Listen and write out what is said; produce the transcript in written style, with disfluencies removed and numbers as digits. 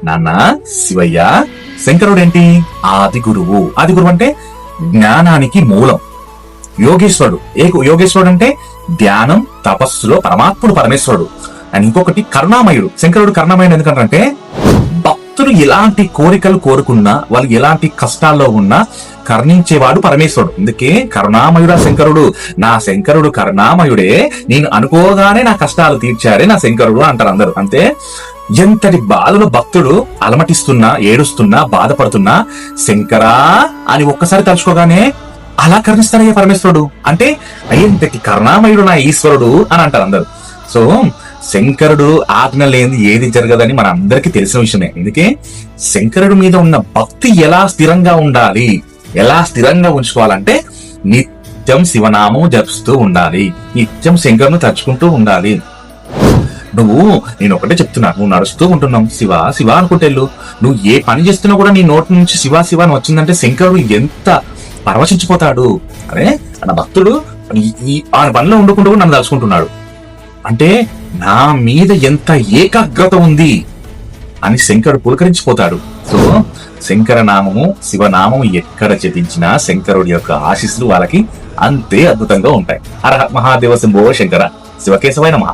నాన్న శివయ్య, శంకరుడేంటి? ఆది గురువు. ఆది గురువు అంటే జ్ఞానానికి మూలం. యోగేశ్వరుడు. యోగేశ్వరుడు అంటే ధ్యానం, తపస్సులో పరమాత్ముడు, పరమేశ్వరుడు. అండ్ ఇంకొకటి కరుణామయుడు. శంకరుడు కరుణామయుడు ఎందుకంటే భక్తులు ఎలాంటి కోరికలు కోరుకున్నా, వాళ్ళు ఎలాంటి కష్టాల్లో ఉన్నా కరుణించేవాడు పరమేశ్వరుడు. అందుకే కరుణామయుడా శంకరుడు. నా శంకరుడు కరుణామయుడే, నేను అనుకోగానే నా కష్టాలు తీర్చారే నా శంకరుడు అంటారు అందరూ. అంతే, ఎంతటి బాధలో భక్తుడు అలమటిస్తున్నా, ఏడుస్తున్నా, బాధపడుతున్నా శంకరా అని ఒక్కసారి తలుచుకోగానే అలా కరుణిస్తారయ్యా పరమేశ్వరుడు. అంటే ఎంతటి కరుణామయుడు నా ఈశ్వరుడు అని అంటారు అందరు. సో శంకరుడు ఆజ్ఞ లేని ఏది జరగదని మన అందరికీ తెలిసిన విషయమే. అందుకే శంకరుడు మీద ఉన్న భక్తి ఎలా స్థిరంగా ఉండాలి, ఎలా స్థిరంగా ఉంచుకోవాలంటే నిత్యం శివనామం జపిస్తూ ఉండాలి, నిత్యం శంకరుని తలుచుకుంటూ ఉండాలి. నేను ఒకటే చెప్తున్నా, నువ్వు నడుస్తూ ఉంటున్నావు శివ శివ అనుకుంటేళ్ళు, నువ్వు ఏ పని చేస్తున్నా కూడా నీ నోటి నుంచి శివ శివ అని వచ్చిందంటే శంకరుడు ఎంత పరవశించిపోతాడు. అరే నా భక్తుడు ఆ పనిలో ఉండుకుంటూ నన్ను తలుచుకుంటున్నాడు అంటే నా మీద ఎంత ఏకాగ్రత ఉంది అని శంకరుడు పులకరించిపోతాడు. సో శంకర నామము, శివనామము ఎక్కడ జపించినా శంకరుడి యొక్క ఆశీస్సులు వాళ్ళకి అంతే అద్భుతంగా ఉంటాయి. హర మహాదేవ శంభో శంకర. శివకేశవాయ నమః.